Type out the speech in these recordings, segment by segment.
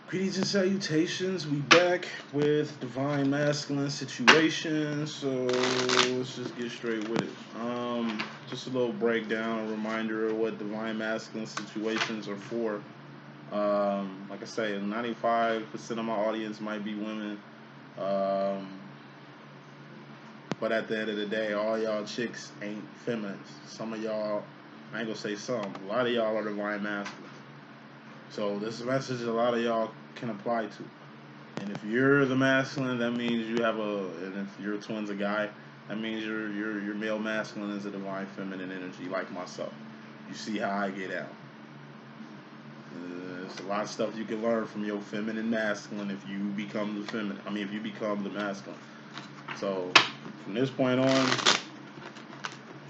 Greetings and salutations. We back with divine masculine situations. So let's just get straight with it. Just a little breakdown, a reminder of what divine masculine situations are for. Like I say, 95% of my audience might be women. Um, but at the end of the day, all y'all chicks ain't feminines. Some of y'all, I ain't gonna say some, a lot of y'all are divine masculine. So this message a lot of y'all can apply to. And if you're the masculine, that means you have and if your twin's a guy, that means your male masculine is a divine feminine energy, like myself. You see how I get out. There's a lot of stuff you can learn from your feminine masculine if you become the feminine. I mean, if you become the masculine. So from this point on,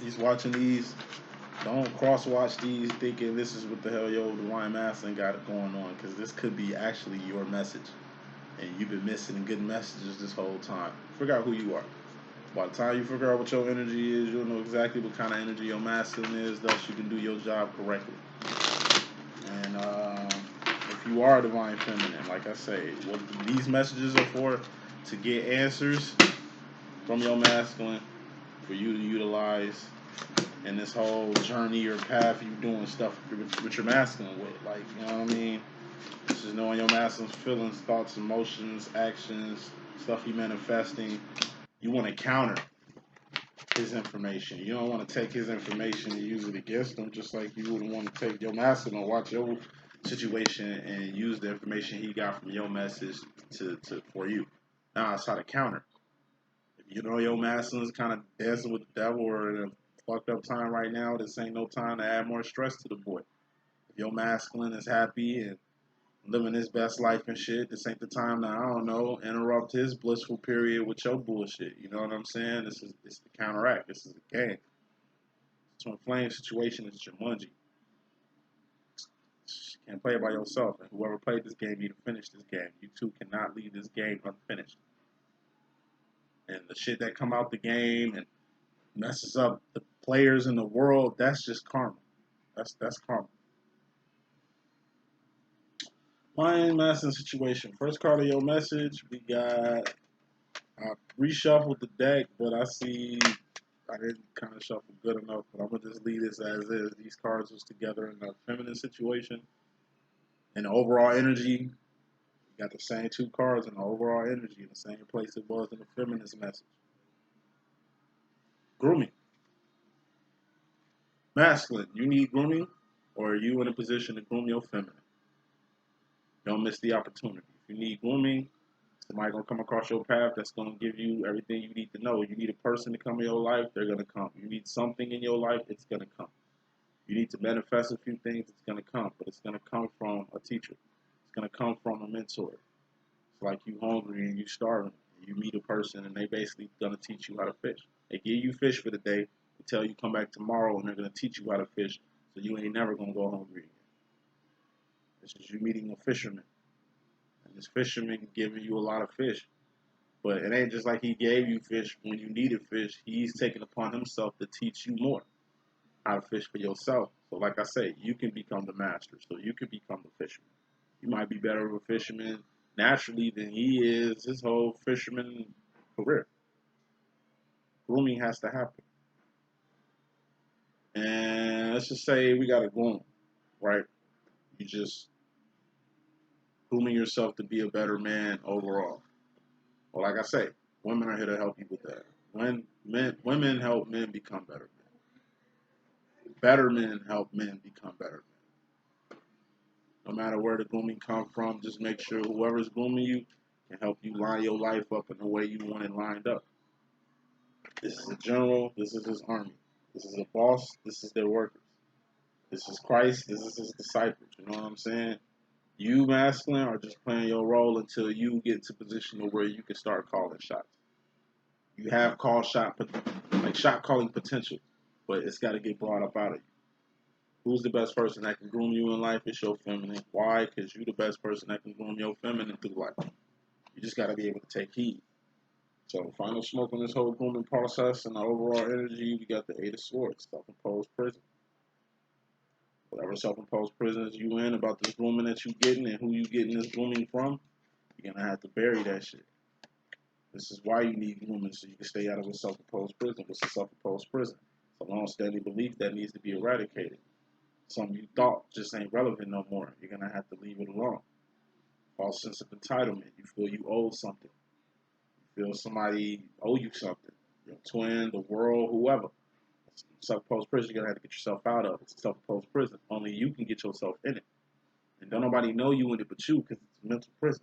he's watching these. Don't cross watch these thinking this is what the hell your divine masculine got going on, because this could be actually your message. And you've been missing good messages this whole time. Figure out who you are. By the time you figure out what your energy is, you'll know exactly what kind of energy your masculine is, thus you can do your job correctly. And if you are divine feminine, like I say, what these messages are for, to get answers from your masculine, for you to utilize in this whole journey or path you doing stuff with your masculine with. Like, you know what I mean? This is knowing your masculine's feelings, thoughts, emotions, actions, stuff he manifesting. You want to counter his information. You don't want to take his information and use it against him, just like you wouldn't want to take your masculine and watch your situation and use the information he got from your message for you. Now it's how to counter. If you know your masculine's kind of dancing with the devil or in a fucked up time right now, this ain't no time to add more stress to the boy. If your masculine is happy and living his best life and shit, this ain't the time to, I don't know, interrupt his blissful period with your bullshit. You know what I'm saying? This is the counteract. This is a game. Twin flame situation is Jumanji. You can't play it by yourself. And whoever played this game need to finish this game. You two cannot leave this game unfinished. And the shit that come out the game and messes up the players in the world, that's just karma. That's karma. Mind master situation. First card of your message, we got, I reshuffled the deck, but I see I didn't kind of shuffle good enough. But I'm gonna just leave this as is. These cards was together in a feminine situation, and the overall energy. You got the same two cards and the overall energy in the same place it was in the feminist message. Grooming, masculine. You need grooming, or are you in a position to groom your feminine? Don't miss the opportunity. If you need grooming, somebody gonna come across your path that's gonna give you everything you need to know. You need a person to come in your life, they're gonna come. You need something in your life, it's gonna come. You need to manifest a few things, it's gonna come, but it's gonna come from a teacher. It's gonna come from a mentor. It's like you hungry and you starving. You meet a person and they basically gonna teach you how to fish. They give you fish for the day, they tell you come back tomorrow and they're gonna teach you how to fish, so you ain't never gonna go hungry again. This is you meeting a fisherman. And this fisherman giving you a lot of fish. But it ain't just like he gave you fish when you needed fish. He's taken upon himself to teach you more how to fish for yourself. So like I say, you can become the master. So you can become the fisherman. You might be better of a fisherman naturally than he is his whole fisherman career. Grooming has to happen. And let's just say we got a groom, right? You just grooming yourself to be a better man overall. Well, like I say, women are here to help you with that. Women help men become better men. Better men help men become better men. No matter where the grooming comes from, just make sure whoever's grooming you can help you line your life up in the way you want it lined up. This is a general. This is his army. This is a boss. This is their workers. This is Christ. This is his disciples. You know what I'm saying? You masculine are just playing your role until you get to a position where you can start calling shots. You have like shot calling potential, but it's got to get brought up out of you. Who's the best person that can groom you in life? It's your feminine. Why? Because you're the best person that can groom your feminine through life. You just got to be able to take heed. So, final smoke on this whole grooming process and the overall energy, we got the Eight of Swords, self-imposed prison. Whatever self-imposed prisons you in about this grooming that you getting and who you getting this grooming from, you're gonna have to bury that shit. This is why you need grooming, so you can stay out of a self-imposed prison. What's a self-imposed prison? It's a long-standing belief that needs to be eradicated. Something you thought just ain't relevant no more. You're gonna have to leave it alone. False sense of entitlement. You feel you owe something. You feel somebody owe you something. Your twin, the world, whoever. Self-imposed prison, you're gonna have to get yourself out of. It's a self-imposed prison. Only you can get yourself in it. And don't nobody know you in it but you, because it's a mental prison.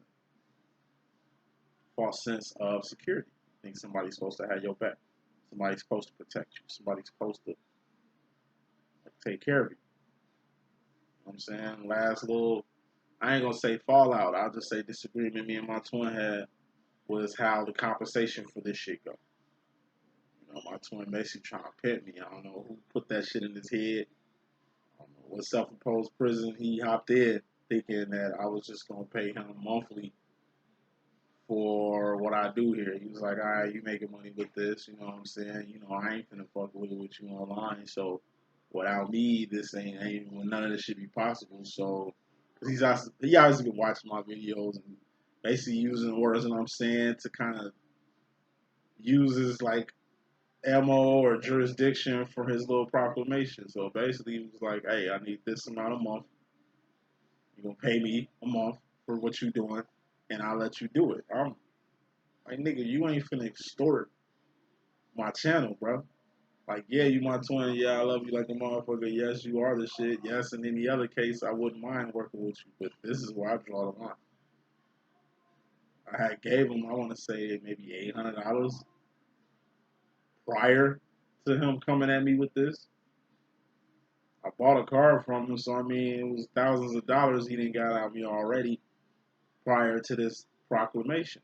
False sense of security. You think somebody's supposed to have your back. Somebody's supposed to protect you. Somebody's supposed to take care of you. You know what I'm saying? Last little, I ain't gonna say fallout, I'll just say disagreement me and my twin had was how the compensation for this shit go. You know, my twin basically trying to pimp me. I don't know who put that shit in his head. I don't know what self-imposed prison he hopped in thinking that I was just gonna pay him monthly for what I do here. He was like, all right, you making money with this, you know what I'm saying? You know, I ain't finna fuck with you online, so without me, this ain't none of this should be possible. So, cause he always been watching my videos and basically using words that I'm saying to kind of use his like MO or jurisdiction for his little proclamation. So basically, he was like, hey, I need this amount a month. You're gonna pay me a month for what you doing, and I'll let you do it. I'm like, nigga, you ain't finna extort my channel, bro. Like, yeah, you my twin. Yeah, I love you like a motherfucker. Yes, you are the shit. Yes, in any other case, I wouldn't mind working with you. But this is where I draw the line. I had gave him, I want to say, maybe $800 prior to him coming at me with this. I bought a car from him, so I mean, it was thousands of dollars he didn't got out of me already prior to this proclamation.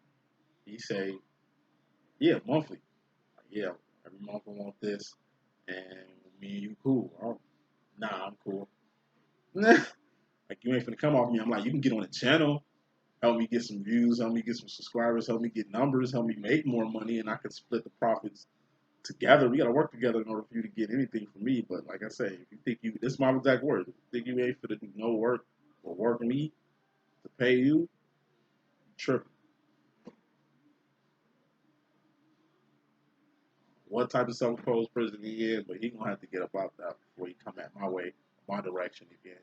He say, yeah, monthly. Like, yeah, every month I want this, and me and you cool. Nah, I'm cool. Like, you ain't finna come off me. I'm like, you can get on the channel, help me get some views, help me get some subscribers, help me get numbers, help me make more money, and I can split the profits together. We gotta work together in order for you to get anything from me. But like I say, if you think this is my exact words, if you think you ain't finna do no work or work me to pay you, tripping. What type of self-imposed prison he in, but he gonna have to get up out that before he come at my way, my direction again.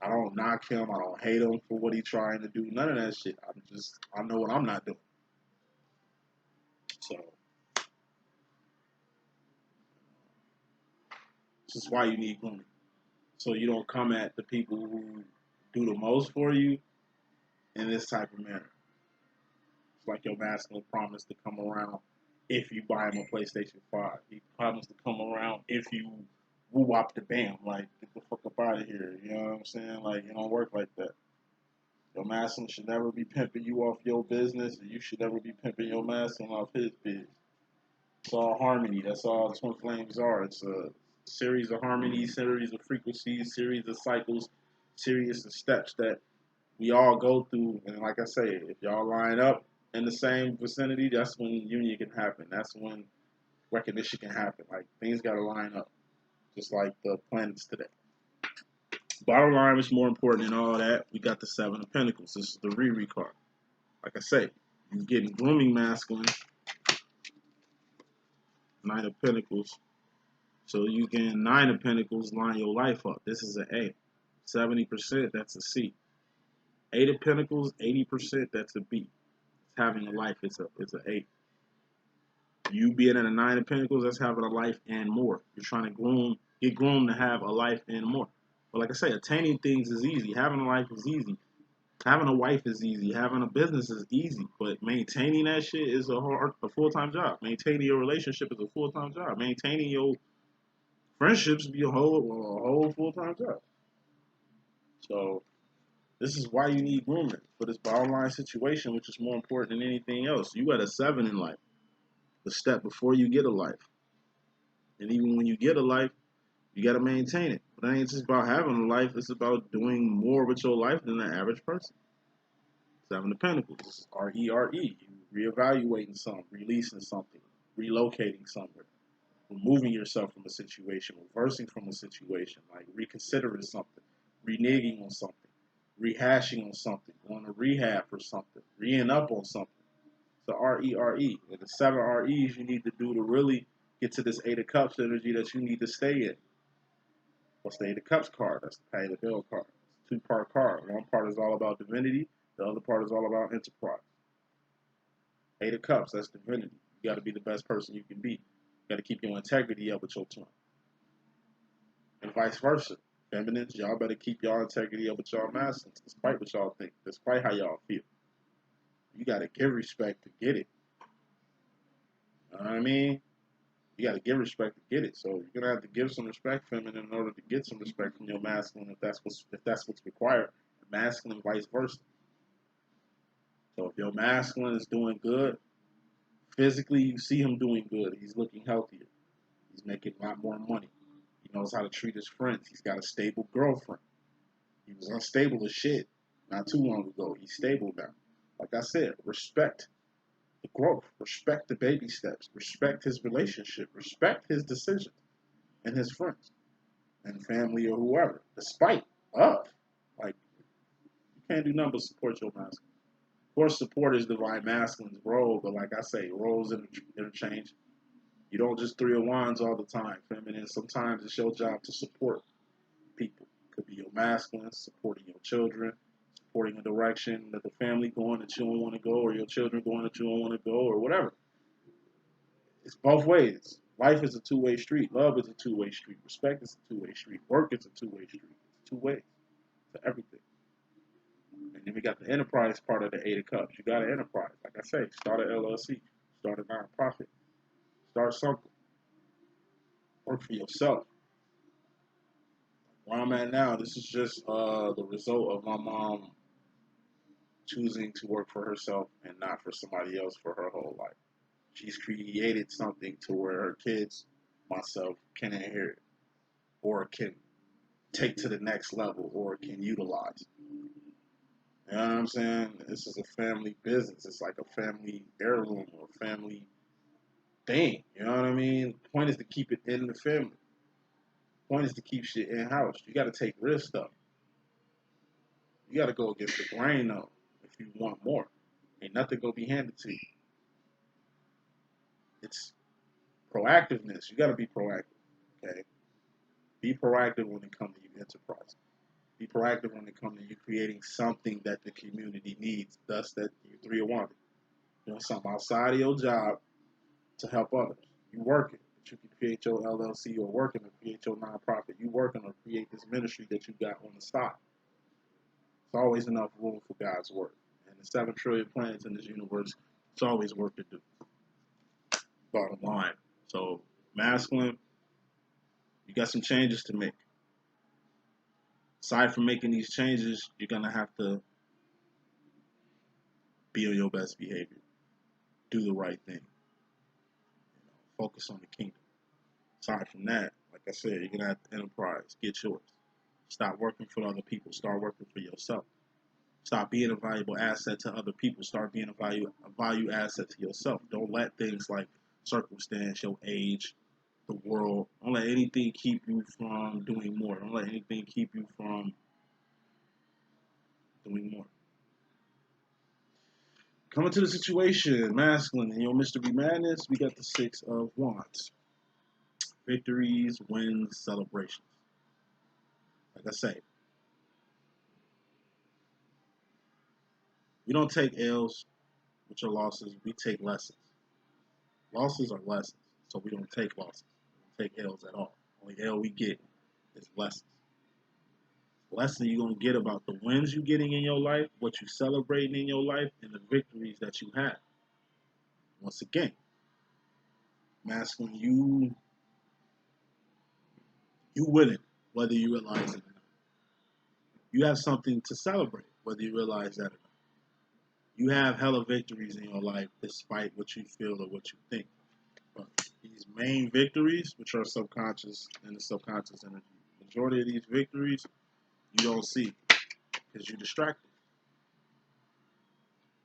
I don't knock him. I don't hate him for what he's trying to do. None of that shit. I know what I'm not doing. So this is why you need grooming. So you don't come at the people who do the most for you in this type of manner. It's like your masculine promised to come around if you buy him a PlayStation 5. He promised to come around if you woo wop the bam. Like, get the fuck up out of here. You know what I'm saying? Like, it don't work like that. Your masculine should never be pimping you off your business, and you should never be pimping your masculine off his biz. It's all harmony. That's all twin flames are. It's a series of harmonies, series of frequencies, series of cycles, series of steps that we all go through. And like I say, if y'all line up in the same vicinity, that's when union can happen. That's when recognition can happen. Like, things got to line up, just like the planets today. Bottom line, what's more important than all that, we got the Seven of Pentacles. This is the Riri card. Like I say, you're getting grooming masculine, Nine of Pentacles. So you get Nine of Pentacles, line your life up. This is an A. 70%, that's a C. Eight of Pentacles, 80%, that's a B. It's having a life, it's a A. You being at a Nine of Pentacles, that's having a life and more. You're trying to get groomed to have a life and more. But like I say, attaining things is easy. Having a life is easy. Having a wife is easy. Having a business is easy. But maintaining that shit is a full-time job. Maintaining your relationship is a full-time job. Maintaining your friendships be a whole full-time job. So this is why you need grooming for this bottom line situation, which is more important than anything else. You got a 7 in life, the step before you get a life. And even when you get a life, you got to maintain it. But it ain't just about having a life. It's about doing more with your life than the average person. Seven of Pentacles. This is RERE. You reevaluating something, releasing something, relocating somewhere. removing yourself from a situation, reversing from a situation, like reconsidering something, reneging on something, rehashing on something, going to rehab for something, reing up on something. So R-E-R-E. And the 7 R-E's you need to do to really get to this 8 of Cups energy that you need to stay in. What's the 8 of Cups card? That's the Pay the Bill card. It's a 2-part card. One part is all about divinity. The other part is all about enterprise. 8 of Cups, that's divinity. You got to be the best person you can be. You got to keep your integrity up with your twin. And vice versa. Feminines, y'all better keep y'all integrity up with y'all masculines, despite what y'all think, despite how y'all feel. You got to give respect to get it. You know what I mean? You got to give respect to get it. So you're gonna have to give some respect, feminine, in order to get some respect from your masculine, if that's what's required. Masculine, vice versa. So if your masculine is doing good, physically you see him doing good. He's looking healthier. He's making a lot more money. He knows how to treat his friends. He's got a stable girlfriend. He was unstable as shit not too long ago. He's stable now. Like I said, respect the growth, respect the baby steps, respect his relationship, respect his decisions and his friends and family or whoever, despite of. Like, you can't do nothing but support your masculine. Of course, support is divine masculine's role, but like I say, roles interchange. You don't just 3 of Wands all the time, feminine. Sometimes it's your job to support people. It could be your masculine, supporting your children, supporting a direction that the family going that you don't want to go, or your children going that you don't want to go, or whatever. It's both ways. Life is a two-way street. Love is a two-way street. Respect is a two-way street. Work is a two-way street. It's 2 ways to everything. And then we got the enterprise part of the 8 of Cups. You got an enterprise. Like I say, start an LLC, start a nonprofit, start something. Work for yourself. Where I'm at now, this is just the result of my mom choosing to work for herself and not for somebody else for her whole life. She's created something to where her kids, myself, can inherit or can take to the next level or can utilize. You know what I'm saying? This is a family business. It's like a family heirloom or family thing. You know what I mean? The point is to keep it in the family. The point is to keep shit in house. You got to take risks though. You got to go against the grain though if you want more. Ain't nothing gonna be handed to you. It's proactiveness. You got to be proactive. Okay. Be proactive when it comes to your enterprise. Be proactive when it comes to you creating something that the community needs. Thus, that you 3 of Wands. You know, something outside of your job to help others. You working, but you can create your LLC or working to create your nonprofit. You working to create this ministry that you got on the side. There's always enough room for God's work. And the 7 trillion planets in this universe, it's always work to do. Bottom line. So, masculine, you got some changes to make. Aside from making these changes, you're going to have to be on your best behavior. Do the right thing. Focus on the kingdom. Aside from that, like I said, you're going to have to enterprise. Get yours. Stop working for other people. Start working for yourself. Stop being a valuable asset to other people. Start being a value asset to yourself. Don't let things like circumstance, your age, the world, don't let anything keep you from doing more. Don't let anything keep you from doing more. Coming to the situation, masculine, in your mystery madness, we got the 6 of Wands. Victories, wins, celebrations. Like I say, we don't take L's with your losses, we take lessons. Losses are lessons, so we don't take losses. We don't take L's at all. Only L we get is lessons. Lesson you're going to get about the wins you're getting in your life, what you're celebrating in your life, and the victories that you have. Once again, masculine, you winning, whether you realize it or not. You have something to celebrate, whether you realize that or not. You have hella victories in your life despite what you feel or what you think. But these main victories, which are subconscious and the subconscious energy, majority of these victories you don't see because you're distracted.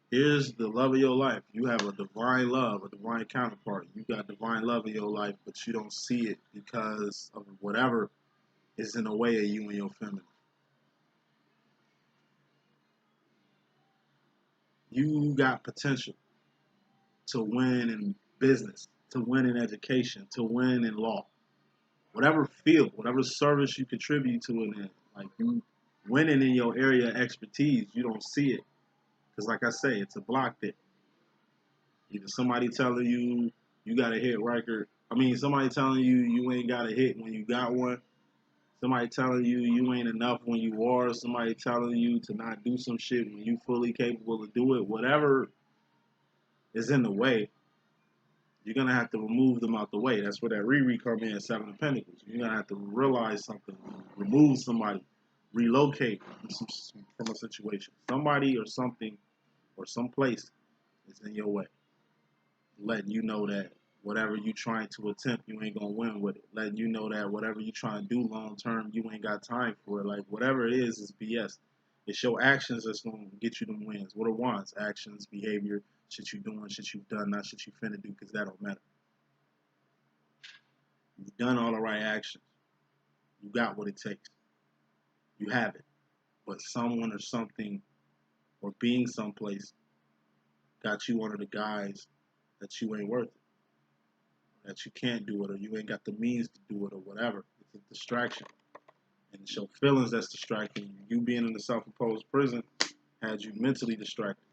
Here's the love of your life. You have a divine love, a divine counterpart. You got divine love in your life, but you don't see it because of whatever is in the way of you and your feminine. You got potential to win in business, to win in education, to win in law. Whatever field, whatever service you contribute to it in, like you winning in your area of expertise, you don't see it. Because like I say, it's a block there. Either somebody telling you you got a hit record. I mean, somebody telling you you ain't got a hit when you got one. Somebody telling you you ain't enough when you are. Somebody telling you to not do some shit when you fully capable to do it. Whatever is in the way, you're gonna have to remove them out the way. That's where that Riri come in, Seven of Pentacles. You're gonna have to realize something, remove somebody, relocate from a situation. Somebody or something or some place is in your way, letting you know that whatever you trying to attempt, you ain't gonna win with it. Letting you know that whatever you trying to do long term, you ain't got time for it. Like whatever it is BS. It's your actions that's gonna get you them wins. What are wants? Actions, behavior, shit you doing, shit you've done, not shit you finna do, because that don't matter. You've done all the right actions. You got what it takes. You have it. But someone or something or being someplace got you under the guise that you ain't worth it, that you can't do it, or you ain't got the means to do it, or whatever. It's a distraction. And it's your feelings that's distracting you. You being in the self-imposed prison had you mentally distracted.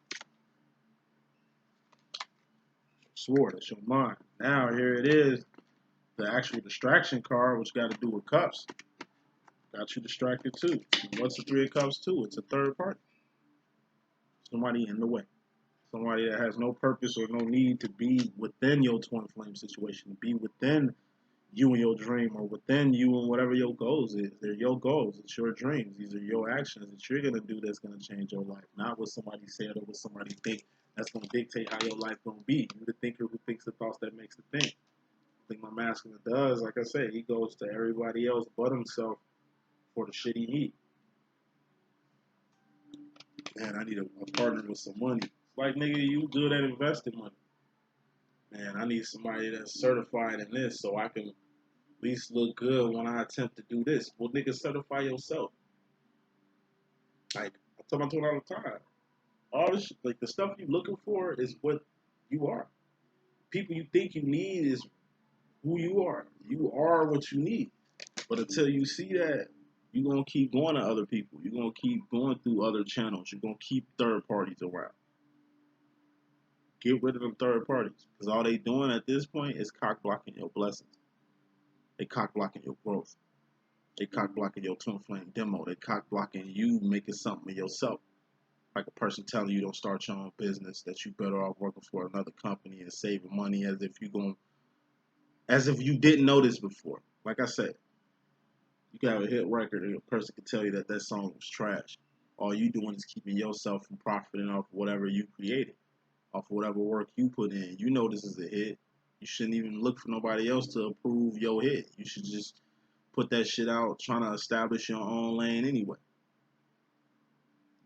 Swore, that's your mind. Now here it is, the actual distraction card, which got to do with cups, got you distracted too. What's the Three of Cups too? It's a third party. Somebody in the way. Somebody that has no purpose or no need to be within your twin flame situation, be within you and your dream, or within you and whatever your goals is. They're your goals. It's your dreams. These are your actions that you're gonna do that's gonna change your life, not what somebody said or what somebody think. That's gonna dictate how your life gonna be. You the thinker who thinks the thoughts that makes the think. I think my masculine does, like I said, he goes to everybody else but himself for the shit he needs. Man, I need a partner with some money. It's like, nigga, you good at investing money. Man, I need somebody that's certified in this so I can at least look good when I attempt to do this. Well, nigga, certify yourself. Like, I tell my twin all the time. All this, like, the stuff you looking for is what you are. People you think you need is who you are. You are what you need. But until you see that, you're going to keep going to other people. You're going to keep going through other channels. You're going to keep third parties around. Get rid of them third parties. Because all they doing at this point is cock blocking your blessings. They cock blocking your growth. They cock blocking your twin flame demo. They cock blocking you making something of yourself. Like a person telling you don't start your own business, that you better off working for another company and saving money as if you didn't know this before. Like I said, you got a hit record and a person can tell you that that song was trash. All you doing is keeping yourself from profiting off whatever you created, off whatever work you put in. You know this is a hit. You shouldn't even look for nobody else to approve your hit. You should just put that shit out trying to establish your own lane anyway.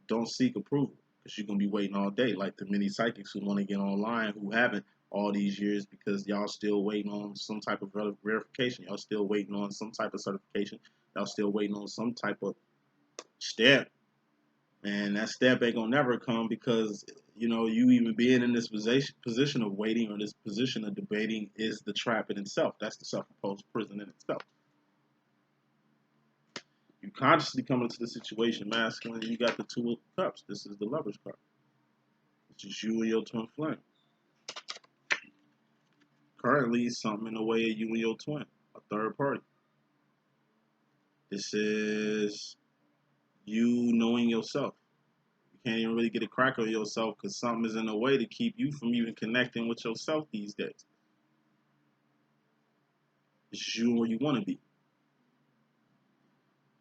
Don't seek approval because you're going to be waiting all day like the many psychics who want to get online who haven't all these years because y'all still waiting on some type of verification. Y'all still waiting on some type of certification. Y'all still waiting on some type of step. And that step ain't going to never come because, you know, you even being in this position of waiting or this position of debating is the trap in itself. That's the self-imposed prison in itself. You consciously come into the situation masculine, you got the Two of Cups. This is the Lover's card. It's just you and your twin flame. Currently, something in the way of you and your twin, a third party. This is you knowing yourself. You can't even really get a crack on yourself because something is in the way to keep you from even connecting with yourself these days. It's just you where you want to be.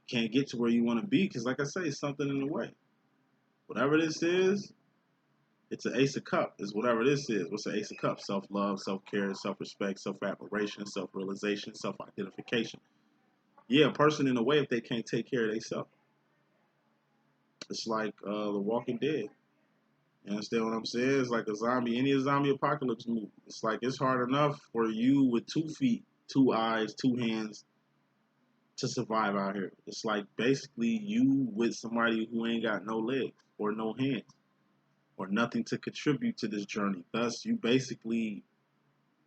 You can't get to where you want to be because, like I say, something in the way. Whatever this is, it's an Ace of Cups. Is whatever this is. What's an Ace of Cups? Self-love, self-care, self-respect, self-admiration, self-realization, self-identification. Yeah, a person in a way if they can't take care of themselves. It's like The Walking Dead. You understand what I'm saying? It's like a zombie, any zombie apocalypse movie. It's like it's hard enough for you with 2 feet, 2 eyes, 2 hands to survive out here. It's like basically you with somebody who ain't got no legs or no hands or nothing to contribute to this journey. Thus, you basically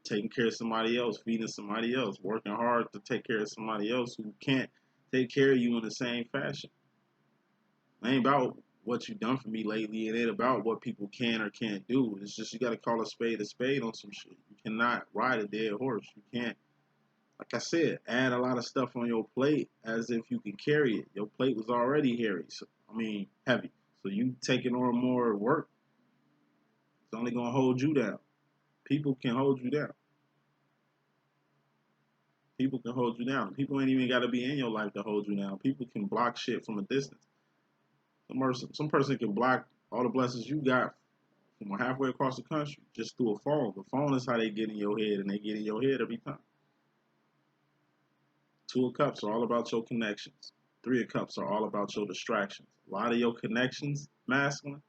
taking care of somebody else, feeding somebody else, working hard to take care of somebody else who can't take care of you in the same fashion. It ain't about what you done for me lately. It ain't about what people can or can't do. It's just you got to call a spade on some shit. You cannot ride a dead horse. You can't, like I said, add a lot of stuff on your plate as if you can carry it. Your plate was already heavy. So you taking on more work, it's only gonna hold you down. People can hold you down. People can hold you down. People ain't even got to be in your life to hold you down. People can block shit from a distance. Some person can block all the blessings you got from halfway across the country just through a phone. The phone is how they get in your head, and they get in your head every time. 2 of Cups are all about your connections. 3 of Cups are all about your distractions. A lot of your connections, masculine,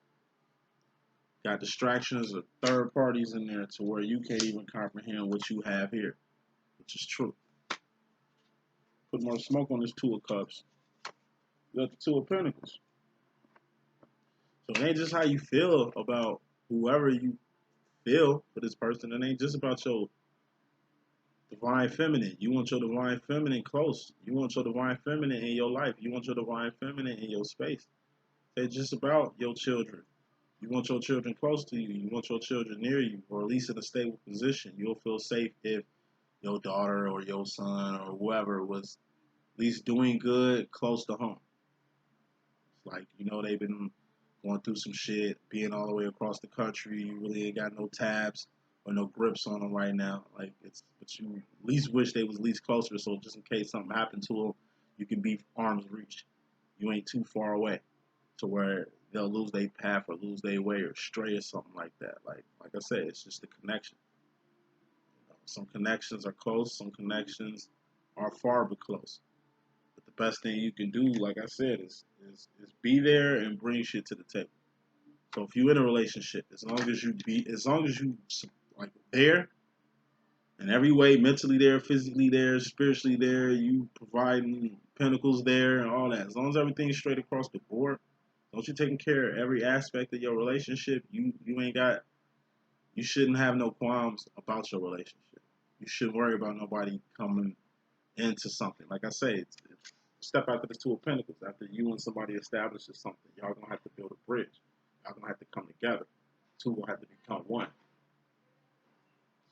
got distractions or third parties in there to where you can't even comprehend what you have here, which is true. Put more smoke on this 2 of Cups. You got the 2 of Pentacles. So it ain't just how you feel about whoever you feel for this person. It ain't just about your divine feminine. You want your divine feminine close. You want your divine feminine in your life. You want your divine feminine in your space. It's just about your children. You want your children close to you. You want your children near you, or at least in a stable position. You'll feel safe if your daughter or your son or whoever was at least doing good close to home. It's like, they've been going through some shit, being all the way across the country. You really ain't got no tabs or no grips on them right now. But you at least wish they was at least closer, so just in case something happened to them, you can be arm's reach. You ain't too far away to where they'll lose their path or lose their way or stray or something like that. Like I said, it's just a connection. Some connections are close, some connections are far but close. But the best thing you can do, like I said, is be there and bring shit to the table. So if you're in a relationship, as long as you like there in every way, mentally there, physically there, spiritually there, you providing pentacles there and all that. As long as everything's straight across the board, don't you taking care of every aspect of your relationship, you shouldn't have no qualms about your relationship. You shouldn't worry about nobody coming into something. Like I say, it's step after the 2 of Pentacles. After you and somebody establishes something, y'all gonna have to build a bridge. Y'all gonna have to come together. Two will have to become one.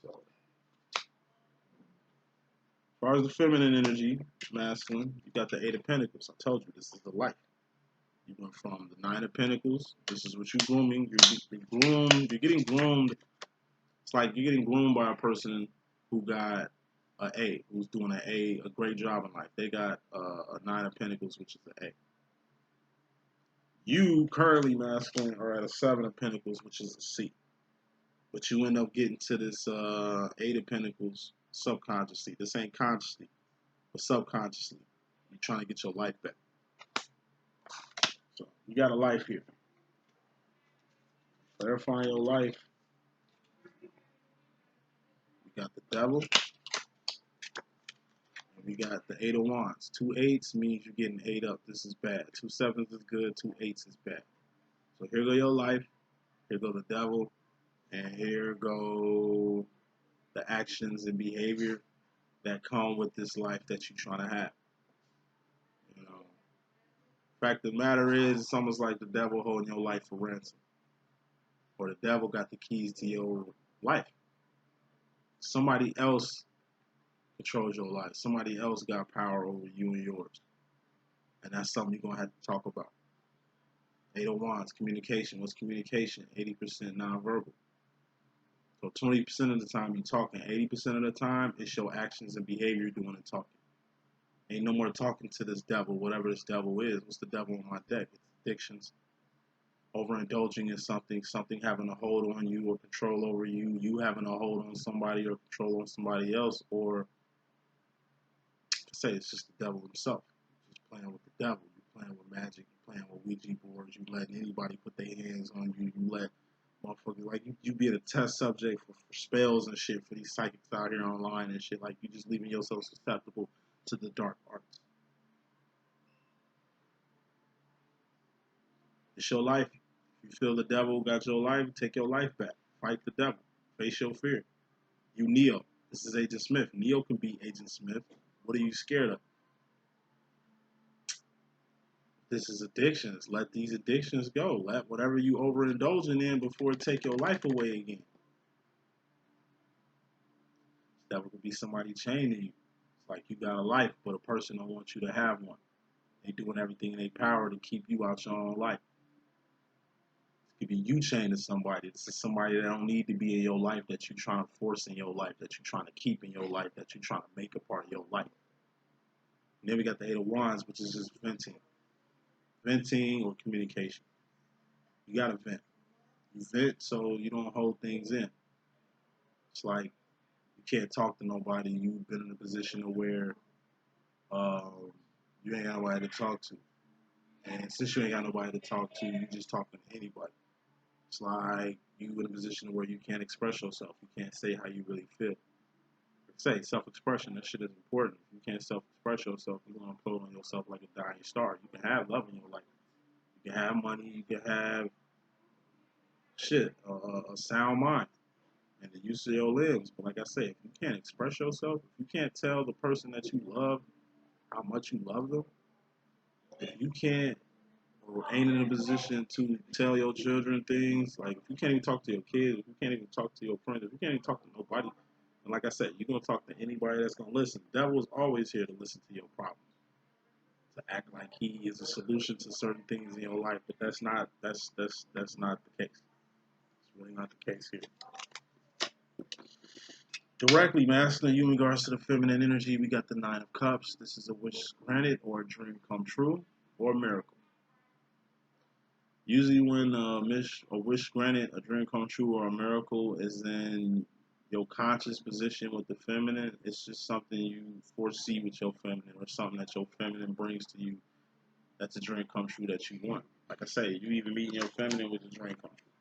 So, as far as the feminine energy, masculine, you got the 8 of Pentacles. I told you this is the life. You went from the 9 of Pentacles. This is what you're grooming. You're groomed. You're getting groomed. It's like you're getting groomed by a person who got who's doing a great job in life. They got a 9 of Pentacles, which is an A. You currently, masculine, are at a 7 of Pentacles, which is a C. But you end up getting to this 8 of Pentacles subconsciously. This ain't consciously, but subconsciously. You're trying to get your life back. So you got a life here. Clarifying your life. You got the Devil. And we got the 8 of Wands. 2 8s means you're getting 8 up. This is bad. 2 7s is good. 2 8s is bad. So here go your life. Here go the Devil. And here go the actions and behavior that come with this life that you're trying to have. Fact of the matter is, it's almost like the devil holding your life for ransom. Or the devil got the keys to your life. Somebody else controls your life. Somebody else got power over you and yours. And that's something you're going to have to talk about. 8 of Wands, communication. What's communication? 80% nonverbal. So 20% of the time you're talking. 80% of the time, it's your actions and behavior doing the talking. Ain't no more talking to this devil, whatever this devil is. What's the devil on my deck? It's addictions. Overindulging in something having a hold on you or control over you, you having a hold on somebody or control on somebody else, or say it's just the devil himself. You're just playing with the devil. You're playing with magic. You're playing with Ouija boards. You letting anybody put their hands on you. You let Motherfucker, like you be a test subject for spells and shit for these psychics out here online and shit. Like you just leaving yourself susceptible to the dark arts. It's your life. If you feel the devil got your life, take your life back. Fight the devil. Face your fear. You Neo. This is Agent Smith. Neo can beat Agent Smith. What are you scared of? This is addictions. Let these addictions go. Let whatever you overindulging in before it take your life away again. That could be somebody chaining you. It's like you got a life, but a person don't want you to have one. They doing everything in their power to keep you out your own life. It could be you chained to somebody. This is somebody that don't need to be in your life, that you're trying to force in your life, that you're trying to keep in your life, that you're trying to make a part of your life. And then we got the Eight of Wands, which is just venting. Venting or communication. You gotta vent. You vent so you don't hold things in. It's like you can't talk to nobody. You've been in a position of where you ain't got nobody to talk to. And since you ain't got nobody to talk to, you just talking to anybody. It's like you in a position where you can't express yourself. You can't say how you really feel. Say self-expression. That shit is important. If you can't self-express yourself, you're gonna implode on yourself like a dying star. You can have love in your life. You can have money. You can have shit, a sound mind, and the use of your limbs. But like I say, if you can't express yourself, if you can't tell the person that you love how much you love them, if you can't or ain't in a position to tell your children things, like if you can't even talk to your kids, if you can't even talk to your friends, if you can't even talk to nobody, and like I said, you're gonna talk to anybody that's gonna listen. The devil is always here to listen to your problems, to act like he is a solution to certain things in your life, but that's not the case. It's really not the case here. Directly masculine, you in regards to the feminine energy, we got the Nine of Cups. This is a wish granted or a dream come true or a miracle. Usually when a wish granted, a dream come true, or a miracle is in your conscious position with the feminine, it's just something you foresee with your feminine or something that your feminine brings to you that's a dream come true that you want. Like I say, you even meeting your feminine with a dream come true.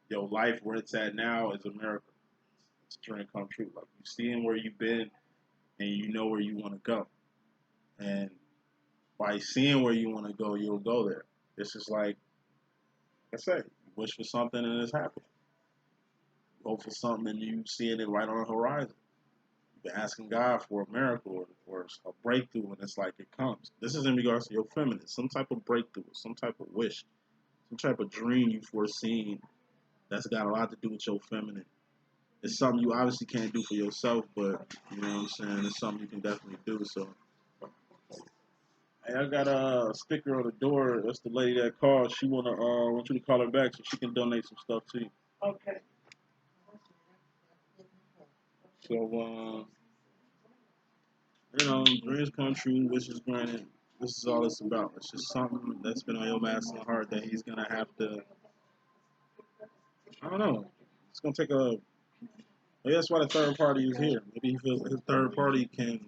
Your life where it's at now is a miracle. It's a dream come true. Like you seeing where you've been and you know where you want to go. And by seeing where you want to go, you'll go there. It's just like I say, you wish for something and it's happening. You hope for something and you seeing it right on the horizon. You've been asking God for a miracle or a breakthrough, and it's like it comes. This is in regards to your feminine, some type of breakthrough, some type of wish, some type of dream you foreseen that's got a lot to do with your feminine. It's something you obviously can't do for yourself, but you know what I'm saying. It's something you can definitely do. So, hey, I got a sticker on the door. That's the lady that called. She want you to call her back so she can donate some stuff to you. Okay. So, dreams come true, wishes granted. This is all it's about. It's just something that's been on your masculine heart that he's gonna have to. I don't know. It's gonna take a. Maybe that's why the third party is here. Maybe he feels his third party can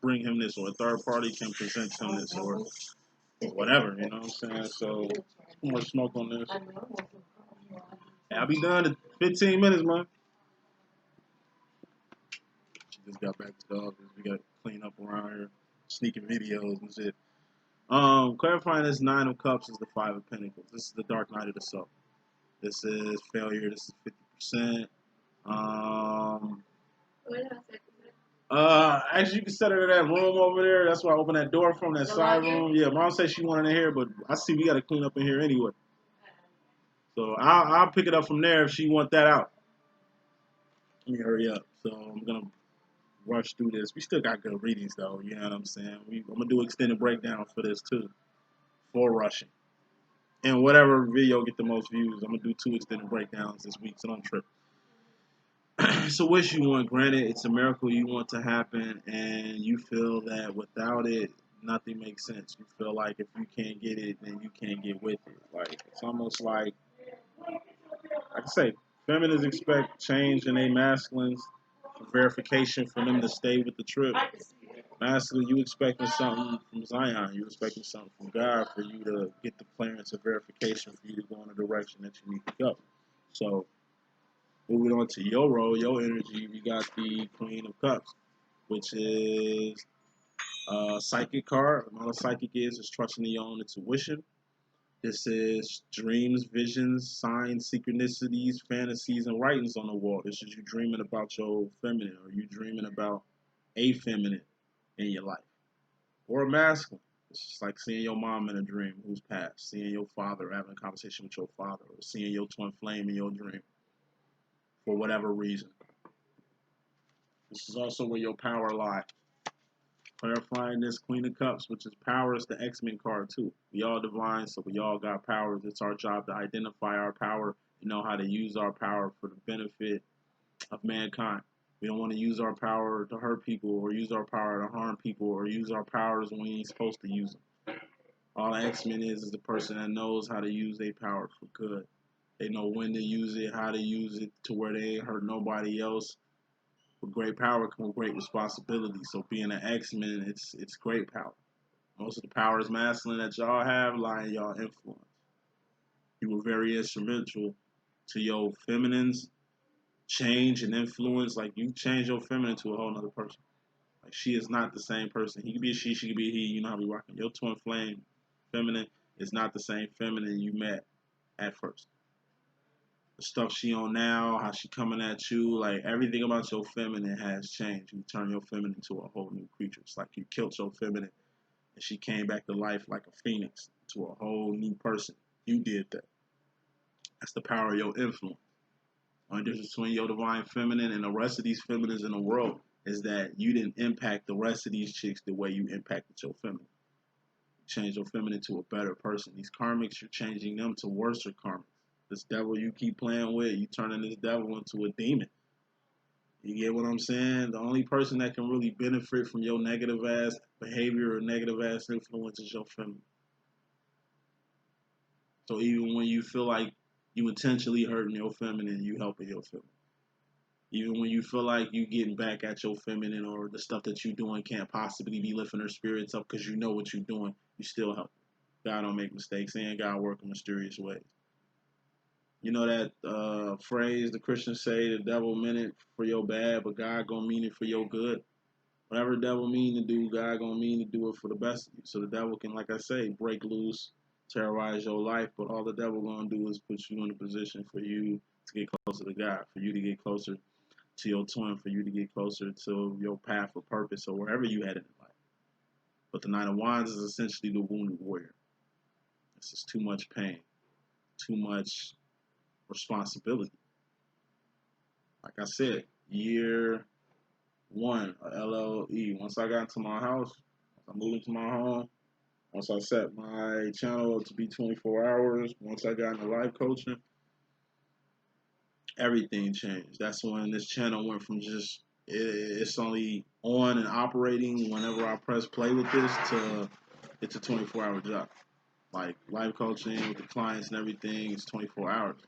bring him this, or a third party can present him this, or whatever. You know what I'm saying? So, more smoke on this. Hey, I'll be done in 15 minutes, man. She just got back to the office. We got to clean up around here, sneaking videos and shit. Clarifying this Nine of Cups is the Five of Pentacles. This is the Dark Night of the Soul. This is failure. This is 50%. Actually, you can set her to that room over there. That's why I opened that door from that side room. Yeah, Mom said she wanted in here, but I see we got to clean up in here anyway. So I'll pick it up from there if she want that out. Let me hurry up. So I'm gonna rush through this. We still got good readings though. You know what I'm saying? I'm gonna do extended breakdowns for this too, for rushing. And whatever video get the most views, I'm gonna do 2 extended breakdowns this week. So don't trip. It's a wish you want granted. It's a miracle you want to happen, and you feel that without it, nothing makes sense. You feel like if you can't get it, then you can't get with it. Like it's almost like I say, feminists expect change in their masculines for verification for them to stay with the trip. Masculine, you expecting something from Zion. You expecting something from God for you to get the clearance of verification for you to go in the direction that you need to go. So, moving on to your role, your energy, we got the Queen of Cups, which is a psychic card. All a psychic is trusting in your own intuition. This is dreams, visions, signs, synchronicities, fantasies, and writings on the wall. This is you dreaming about your feminine, or you dreaming about a feminine in your life, or a masculine. It's just like seeing your mom in a dream who's passed, seeing your father, having a conversation with your father, or seeing your twin flame in your dream for whatever reason. This is also where your power lies. Clarifying this Queen of Cups, which is power, is the X-Men card too. We all divine, so we all got powers. It's our job to identify our power and know how to use our power for the benefit of mankind. We don't want to use our power to hurt people, or use our power to harm people, or use our powers when we ain't supposed to use them. All X-Men is the person that knows how to use their power for good. They know when to use it, how to use it to where they ain't hurt nobody else. With great power comes great responsibility. So being an X-Men, it's great power. Most of the powers masculine that y'all have lie in y'all influence. You were very instrumental to your feminines change and influence. Like, you change your feminine to a whole nother person. Like, she is not the same person. He could be a she could be a he. You know how we rocking. Your twin flame feminine is not the same feminine you met at first. The stuff she on now, how she coming at you, like everything about your feminine has changed. You turn your feminine into a whole new creature. It's like you killed your feminine and she came back to life like a phoenix to a whole new person. You did that. That's the power of your influence. The only difference between your divine feminine and the rest of these feminines in the world is that you didn't impact the rest of these chicks the way you impacted your feminine. You changed your feminine to a better person. These karmics, you're changing them to worse karmics. This devil you keep playing with, you turning this devil into a demon. You get what I'm saying? The only person that can really benefit from your negative ass behavior or negative ass influence is your feminine. So even when you feel like you intentionally hurting your feminine, you helping your feminine. Even when you feel like you getting back at your feminine, or the stuff that you doing can't possibly be lifting her spirits up because you know what you're doing, you still help. God don't make mistakes, and God work in mysterious ways. You know that phrase the Christians say, the devil meant it for your bad, but God gonna mean it for your good. Whatever the devil mean to do, God gonna mean to do it for the best of you. So the devil can, like I say, break loose, terrorize your life, but all the devil gonna do is put you in a position for you to get closer to God, for you to get closer to your twin, for you to get closer to your path of purpose, or wherever you headed in life. But the Nine of Wands is essentially the wounded warrior. This is too much pain, too much responsibility. Like I said, year one, LLE. Once I got into my house, I moved into my home, once I set my channel up to be 24 hours, once I got into life coaching, everything changed. That's when this channel went from just, it's only on and operating whenever I press play with this, to it's a 24-hour job. Like life coaching with the clients and everything is 24 hours.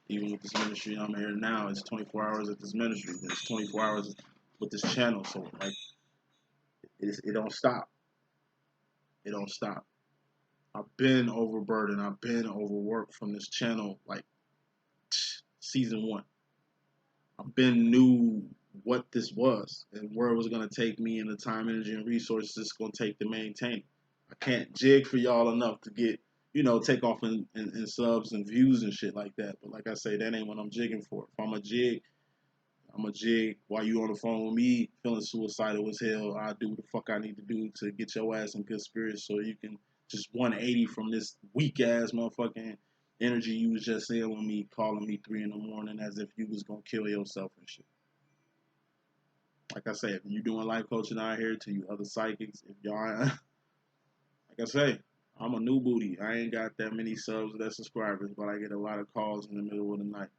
Even with this ministry I'm here now, it's 24 hours at this ministry. It's 24 hours with this channel. So like, it don't stop. It don't stop. I've been overburdened. I've been overworked from this channel, like season one. I've been knew what this was and where it was gonna take me, and the time, energy, and resources it's gonna take to maintain. I can't jig for y'all enough to get, take off in subs and views and shit like that. But like I say, that ain't what I'm jigging for. If I'm a jig while you on the phone with me feeling suicidal as hell. I do what the fuck I need to do to get your ass in good spirits, so you can just 180 from this weak ass motherfucking energy you was just saying with me, calling me 3 in the morning as if you was gonna kill yourself and shit. Like I say, if you doing life coaching out here, to you other psychics, if y'all, like I say, I'm a new booty. I ain't got that many subs or that subscribers, but I get a lot of calls in the middle of the night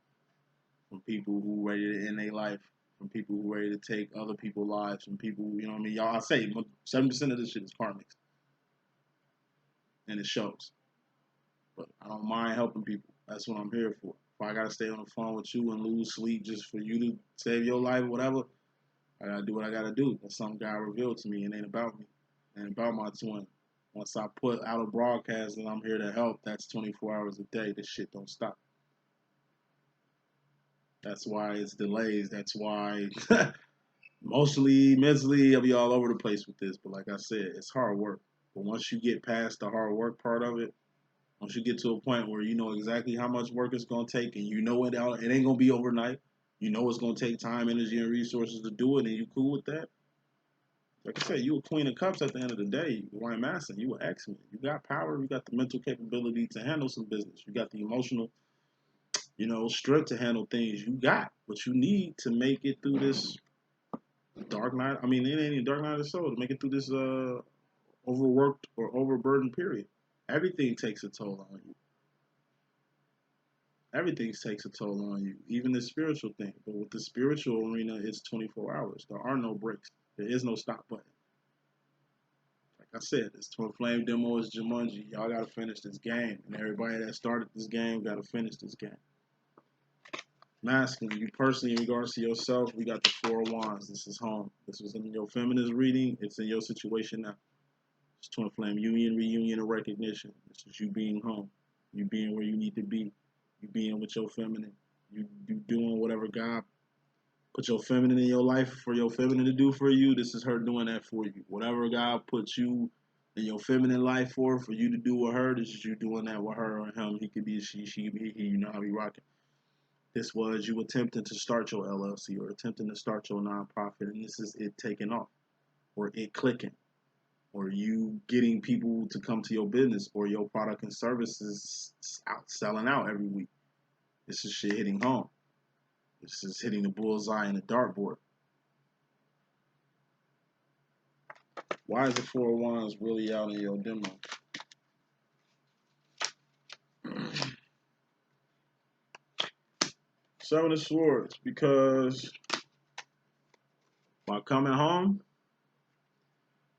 from people who ready to end their life, from people who ready to take other people's lives, from people, you know what I mean? Y'all, I say 70% of this shit is karmics, and it shows. But I don't mind helping people. That's what I'm here for. If I gotta stay on the phone with you and lose sleep just for you to save your life, whatever, I gotta do what I gotta do. That's something God revealed to me. It ain't about me. It ain't about my twin. Once I put out a broadcast and I'm here to help, that's 24 hours a day. This shit don't stop. That's why it's delays. That's why emotionally, mentally, I'll be all over the place with this. But like I said, it's hard work. But once you get past the hard work part of it, once you get to a point where you know exactly how much work it's gonna take, and you know it ain't gonna be overnight. You know it's gonna take time, energy, and resources to do it, and you cool with that. Like I said, you a queen of cups at the end of the day. Why I'm asking, you an X-Men. You got power. You got the mental capability to handle some business. You got the emotional, strength to handle things. You got what you need to make it through this dark night. I mean, it ain't even dark night of the soul to make it through this overworked or overburdened period. Everything takes a toll on you. Everything takes a toll on you, even the spiritual thing. But with the spiritual arena, it's 24 hours. There are no breaks. There is no stop button. Like I said, this Twin Flame demo is Jumanji. Y'all gotta finish this game, and everybody that started this game gotta finish this game. Masculine, you personally, in regards to yourself, we got the Four of Wands. This is home. This was in your feminist reading. It's in your situation now. It's Twin Flame union, reunion, and recognition. This is you being home. You being where you need to be. You being with your feminine. You doing whatever God put your feminine in your life for your feminine to do for you. This is her doing that for you. Whatever God puts you in your feminine life for you to do with her, this is you doing that with her or him. He could be a she could be a he. You know how we rocking. This was you attempting to start your LLC or attempting to start your nonprofit, and this is it taking off or it clicking or you getting people to come to your business or your product and services out selling out every week. This is shit hitting home. This is hitting the bullseye in the dartboard. Why is the Four of Wands really out in your demo? Seven of Swords, because by coming home,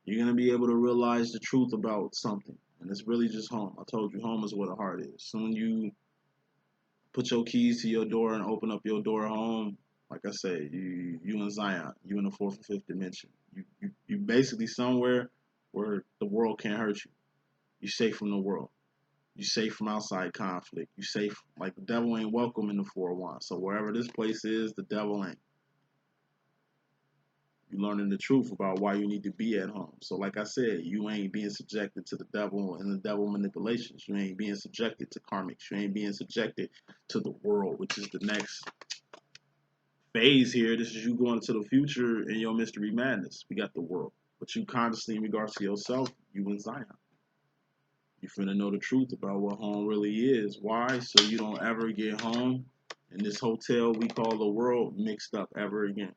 you're going to be able to realize the truth about something. And it's really just home. I told you, home is where the heart is. Soon you put your keys to your door and open up your door home, like I say, you in Zion, you in the fourth and fifth dimension. You basically somewhere where the world can't hurt you. You're safe from the world. You're safe from outside conflict. You're safe, like the devil ain't welcome in the Four of Wands. So wherever this place is, the devil ain't. You're learning the truth about why you need to be at home. So like I said, you ain't being subjected to the devil and the devil manipulations. You ain't being subjected to karmics. You ain't being subjected to the world, which is the next phase here. This is you going into the future in your mystery madness. We got the world. But you consciously, in regards to yourself, you in Zion. You finna know the truth about what home really is. Why? So you don't ever get home in this hotel we call the world mixed up ever again.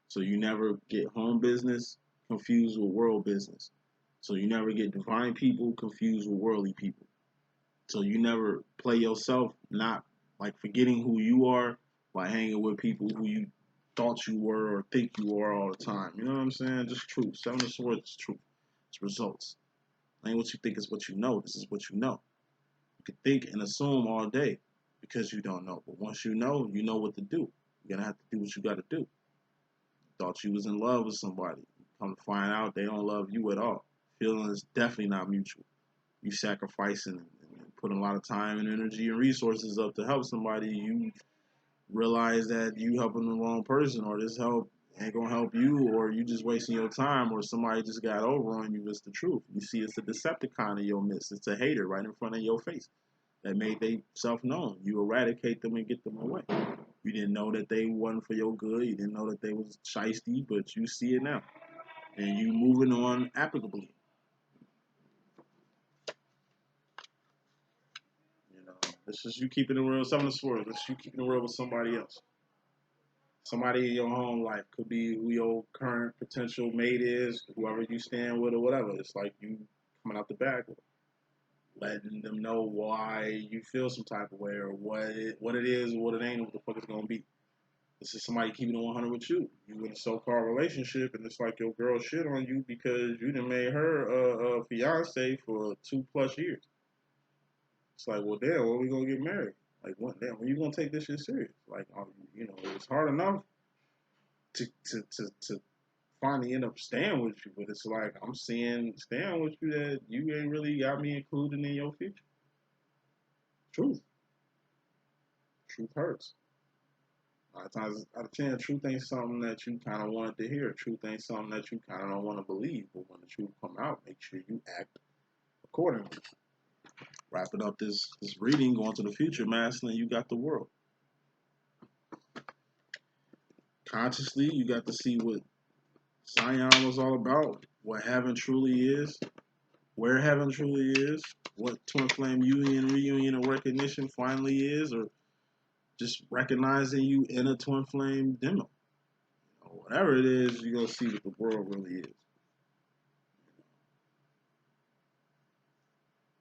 So you never get home business confused with world business. So you never get divine people confused with worldly people. So you never play yourself not like forgetting who you are by hanging with people who you thought you were or think you are all the time. You know what I'm saying? Just truth. Seven of Swords is truth. It's results. Ain't what you think is what you know. This is what you know. You can think and assume all day because you don't know. But once you know what to do. You're gonna have to do what you gotta do. Thought you was in love with somebody. Come to find out they don't love you at all. Feeling is definitely not mutual. You sacrificing and putting a lot of time and energy and resources up to help somebody. You realize that you helping the wrong person, or this help ain't gonna help you, or you just wasting your time, or somebody just got over on you. It's the truth. You see, it's a Decepticon in your midst. It's a hater right in front of your face that made they self known. You eradicate them and get them away. You didn't know that they wasn't for your good. You didn't know that they was shiesty, but you see it now, and you moving on applicably. You know, this is you keeping it real. Some of the swords. This is you keeping it real with somebody else. Somebody in your home life could be who your current potential mate is, whoever you stand with or whatever. It's like you coming out the bag with them, letting them know why you feel some type of way or what it is, what it ain't, what the fuck it's gonna be. This is somebody keeping it 100 with you. You in a so-called relationship, and it's like your girl shit on you because you done made her a fiance for 2+ years. It's like, well, damn, when we gonna get married? Like, what? Damn, when you gonna take this shit serious? Like, it's hard enough to finally end up staying with you. But it's like I'm seeing staying with you that you ain't really got me included in your future. Truth. Truth hurts. A lot of times out of 10, truth ain't something that you kind of wanted to hear. Truth ain't something that you kind of don't want to believe. But when the truth come out, make sure you act accordingly. Wrapping up this reading, going to the future, masculine, you got the world. Consciously, you got to see what Zion was all about, what heaven truly is, where heaven truly is, what twin flame union, reunion, and recognition finally is, or just recognizing you in a twin flame demo. Whatever it is, you're going to see what the world really is.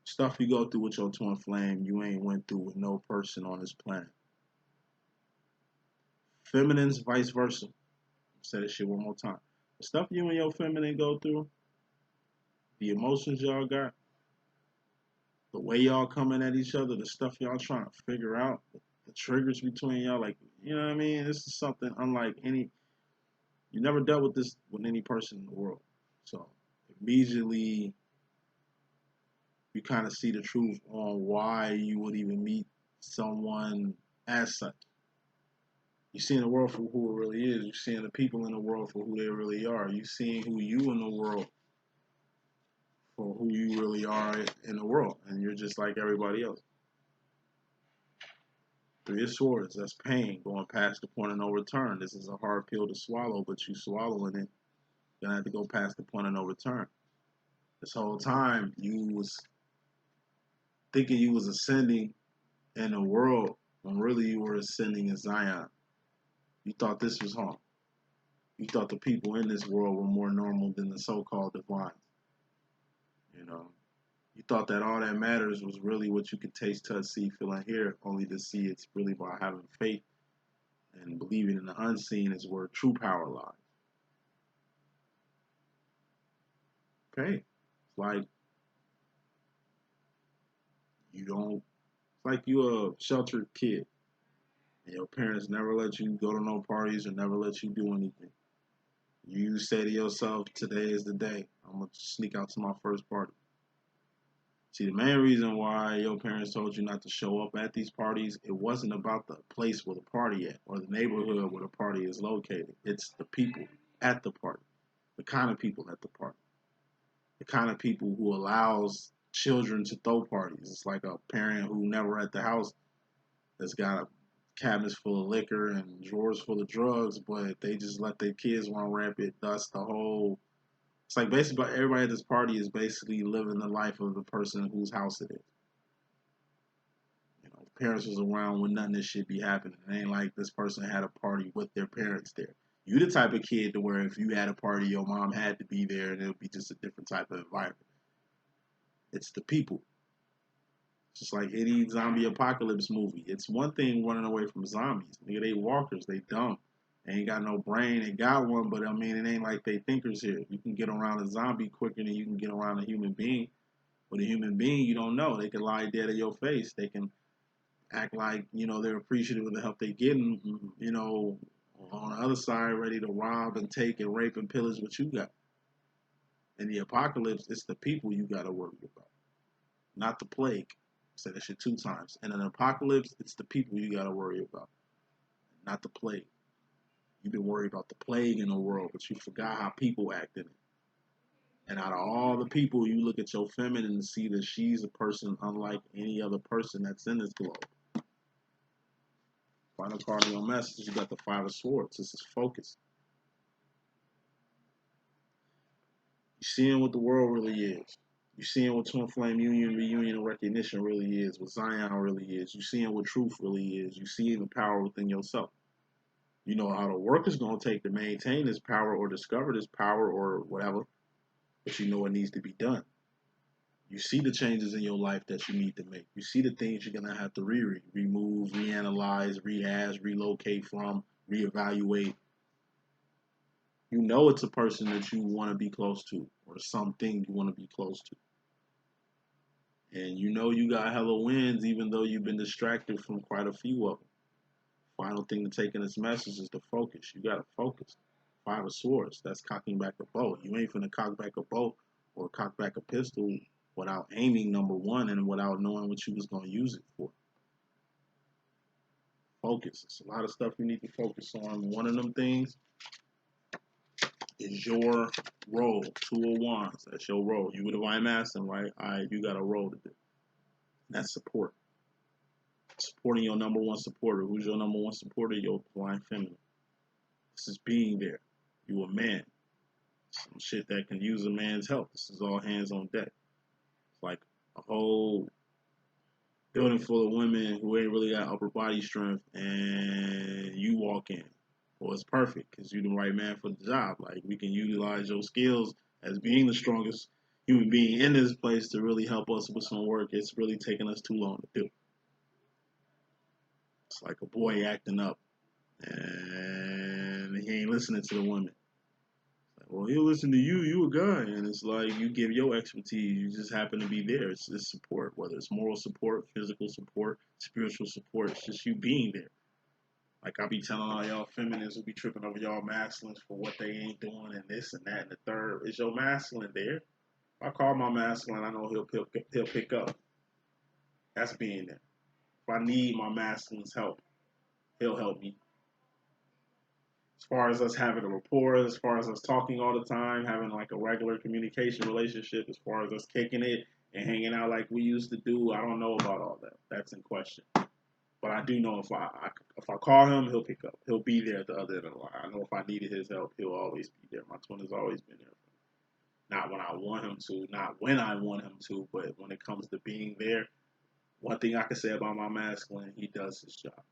Stuff you go through with your twin flame, you ain't went through with no person on this planet. Feminines, vice versa. Say this shit one more time. The stuff you and your feminine go through, the emotions y'all got, the way y'all coming at each other, the stuff y'all trying to figure out, the triggers between y'all, like, you know what I mean? This is something unlike any, you never dealt with this with any person in the world. So immediately you kind of see the truth on why you would even meet someone as such. You're seeing the world for who it really is. You're seeing the people in the world for who they really are. You're seeing who you in the world for who you really are in the world. And you're just like everybody else. Three of Swords, that's pain, going past the point of no return. This is a hard pill to swallow, but you swallowing it, you're gonna have to go past the point of no return. This whole time, you was thinking you was ascending in the world when really you were ascending in Zion. You thought this was home. You thought the people in this world were more normal than the so-called divines. You know, you thought that all that matters was really what you could taste, touch, see, feel, and hear, only to see it's really about having faith and believing in the unseen is where true power lies. Okay, it's like it's like you a sheltered kid, and your parents never let you go to no parties or never let you do anything. You say to yourself, today is the day. I'm going to sneak out to my first party. See, the main reason why your parents told you not to show up at these parties, it wasn't about the place where the party at or the neighborhood where the party is located. It's the people at the party, the kind of people at the party, the kind of people who allows children to throw parties. It's like a parent who never at the house that's got cabinets full of liquor and drawers full of drugs, but they just let their kids run rampant. Thus, it's like basically everybody at this party is basically living the life of the person whose house it is. You know, parents was around when none of this shit be happening. It ain't like this person had a party with their parents there. You the type of kid to where if you had a party, your mom had to be there, and it would be just a different type of environment. It's the people. Just like any zombie apocalypse movie. It's one thing running away from zombies. Nigga, they walkers. They dumb. They ain't got no brain. They got one, but I mean, it ain't like they thinkers here. You can get around a zombie quicker than you can get around a human being. But a human being, you don't know. They can lie dead in your face. They can act like, you know, they're appreciative of the help they're getting, you know, on the other side, ready to rob and take and rape and pillage what you got. In the apocalypse, it's the people you got to worry about, not the plague. Said that shit 2 times. In an apocalypse, it's the people you gotta worry about, not the plague. You've been worried about the plague in the world, but you forgot how people act in it. And out of all the people, you look at your feminine and see that she's a person unlike any other person that's in this globe. Final card of your message, you got the 5 of Swords. This is focus. You're seeing what the world really is. You're seeing what twin flame union, reunion, and recognition really is, what Zion really is. You're seeing what truth really is. You're seeing the power within yourself. You know how the work is going to take to maintain this power or discover this power or whatever, but you know what needs to be done. You see the changes in your life that you need to make. You see the things you're going to have to remove, reanalyze, rehash, relocate from, reevaluate. You know it's a person that you want to be close to or something you want to be close to. And you know you got hella wins even though you've been distracted from quite a few of them. final thing to take in this message is the focus. You gotta focus. 5 of Swords, that's cocking back a bow. You ain't finna cock back a bow or cock back a pistol without aiming, number one, and without knowing what you was gonna use it for. Focus. It's a lot of stuff you need to focus on. One of them things is your role. 2 of Wands, that's your role. You with a Divine Masculine, right? Alright, you got a role to do. That's support. Supporting your number one supporter. Who's your number one supporter? Your Divine Feminine. This is being there. You a man. Some shit that can use a man's help. This is all hands on deck. It's like a whole building full of women who ain't really got upper body strength, and you walk in. Well, it's perfect because you're the right man for the job. Like, we can utilize your skills as being the strongest human being in this place to really help us with some work. It's really taking us too long to do. It's like a boy acting up, and he ain't listening to the women. Like, well, he'll listen to you. You a guy, and it's like you give your expertise. You just happen to be there. It's support, whether it's moral support, physical support, spiritual support. It's just you being there. Like I be telling all y'all feminists who be tripping over y'all masculines for what they ain't doing and this and that and the third. Is your masculine there? If I call my masculine, I know he'll pick up. That's being there. If I need my masculine's help, he'll help me. As far as us having a rapport, as far as us talking all the time, having like a regular communication relationship, as far as us kicking it and hanging out like we used to do, I don't know about all that. That's in question. But I do know if I call him, he'll pick up. He'll be there at the other end of the line. I know if I needed his help, he'll always be there. My twin has always been there for me. Not when I want him to, not when I want him to, but when it comes to being there, one thing I can say about my masculine, he does his job.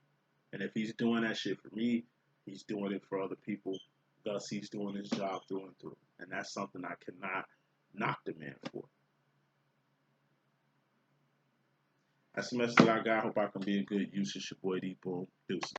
And if he's doing that shit for me, he's doing it for other people. Thus, he's doing his job through and through. And that's something I cannot knock the man for. That's the message that I got. Hope I can be a good use. It's your boy D.Boom. Deuces.